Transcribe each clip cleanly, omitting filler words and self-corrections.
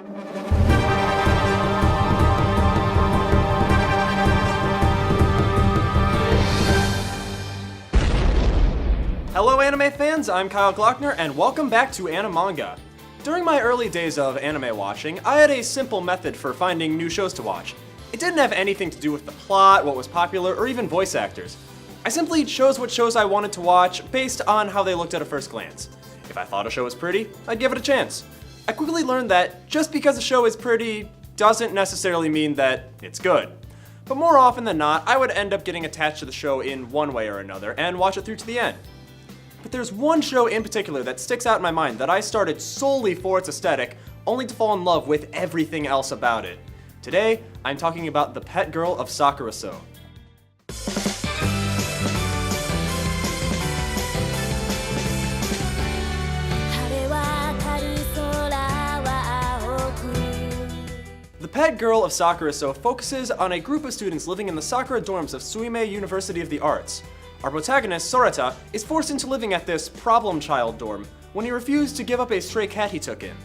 Hello anime fans, I'm Kyle Glockner, and welcome back to Animanga. During my early days of anime watching, I had a simple method for finding new shows to watch. It didn't have anything to do with the plot, what was popular, or even voice actors. I simply chose what shows I wanted to watch based on how they looked at a first glance. If I thought a show was pretty, I'd give it a chance. I quickly learned that just because a show is pretty doesn't necessarily mean that it's good. But more often than not, I would end up getting attached to the show in one way or another and watch it through to the end. But there's one show in particular that sticks out in my mind that I started solely for its aesthetic, only to fall in love with everything else about it. Today, I'm talking about the Pet Girl of Sakurasou. The Pet Girl of Sakurasou focuses on a group of students living in the Sakura dorms of Suimei University of the Arts. Our protagonist, Sorata, is forced into living at this problem child dorm when he refused to give up a stray cat he took in.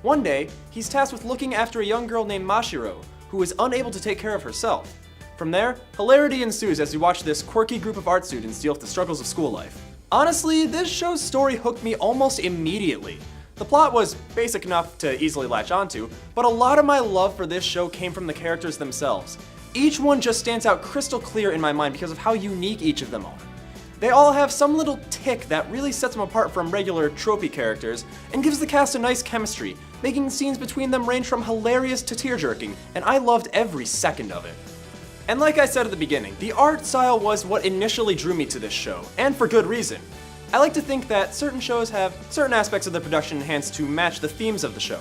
One day, he's tasked with looking after a young girl named Mashiro, who is unable to take care of herself. From there, hilarity ensues as you watch this quirky group of art students deal with the struggles of school life. Honestly, this show's story hooked me almost immediately. The plot was basic enough to easily latch onto, but a lot of my love for this show came from the characters themselves. Each one just stands out crystal clear in my mind because of how unique each of them are. They all have some little tick that really sets them apart from regular tropey characters and gives the cast a nice chemistry, making scenes between them range from hilarious to tear-jerking, and I loved every second of it. And like I said at the beginning, the art style was what initially drew me to this show, and for good reason. I like to think that certain shows have certain aspects of their production enhanced to match the themes of the show.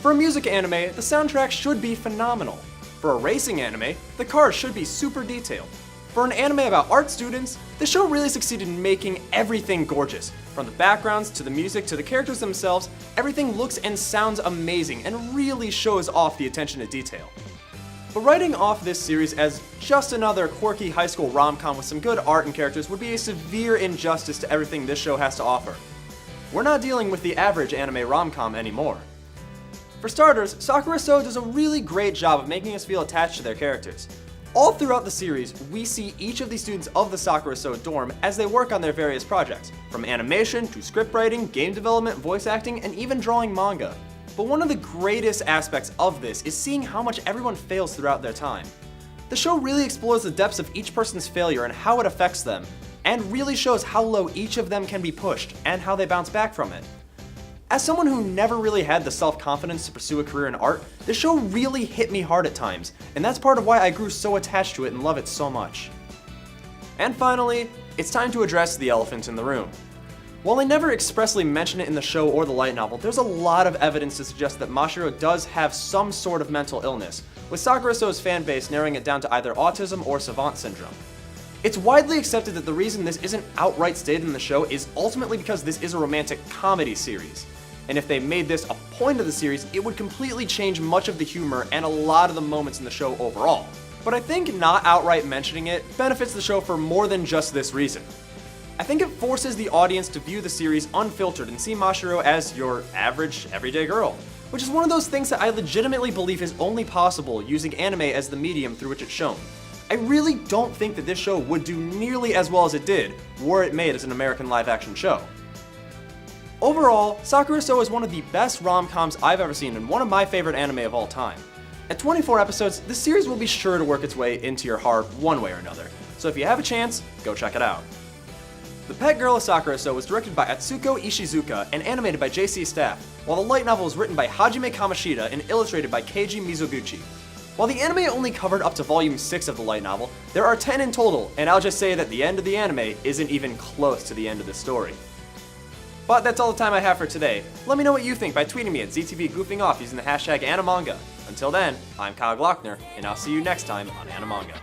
For a music anime, the soundtrack should be phenomenal. For a racing anime, the cars should be super detailed. For an anime about art students, the show really succeeded in making everything gorgeous. From the backgrounds, to the music, to the characters themselves, everything looks and sounds amazing and really shows off the attention to detail. But writing off this series as just another quirky high school rom-com with some good art and characters would be a severe injustice to everything this show has to offer. We're not dealing with the average anime rom-com anymore. For starters, Sakurasou does a really great job of making us feel attached to their characters. All throughout the series, we see each of the students of the Sakurasou dorm as they work on their various projects, from animation to script writing, game development, voice acting, and even drawing manga. But one of the greatest aspects of this is seeing how much everyone fails throughout their time. The show really explores the depths of each person's failure and how it affects them, and really shows how low each of them can be pushed and how they bounce back from it. As someone who never really had the self-confidence to pursue a career in art, this show really hit me hard at times, and that's part of why I grew so attached to it and love it so much. And finally, it's time to address the elephant in the room. While they never expressly mention it in the show or the light novel, there's a lot of evidence to suggest that Mashiro does have some sort of mental illness, with Sakurasou's fanbase narrowing it down to either autism or savant syndrome. It's widely accepted that the reason this isn't outright stated in the show is ultimately because this is a romantic comedy series. And if they made this a point of the series, it would completely change much of the humor and a lot of the moments in the show overall. But I think not outright mentioning it benefits the show for more than just this reason. I think it forces the audience to view the series unfiltered and see Mashiro as your average, everyday girl, which is one of those things that I legitimately believe is only possible using anime as the medium through which it's shown. I really don't think that this show would do nearly as well as it did were it made as an American live-action show. Overall, Sakurasou is one of the best rom-coms I've ever seen and one of my favorite anime of all time. At 24 episodes, this series will be sure to work its way into your heart one way or another, so if you have a chance, go check it out. The Pet Girl of Sakurasou was directed by Atsuko Ishizuka and animated by JC Staff, while the light novel was written by Hajime Kamoshida and illustrated by Keiji Mizoguchi. While the anime only covered up to volume 6 of the light novel, there are 10 in total, and I'll just say that the end of the anime isn't even close to the end of the story. But that's all the time I have for today. Let me know what you think by tweeting me at ZTV Goofing Off using the hashtag Animanga. Until then, I'm Kyle Glockner, and I'll see you next time on Animanga.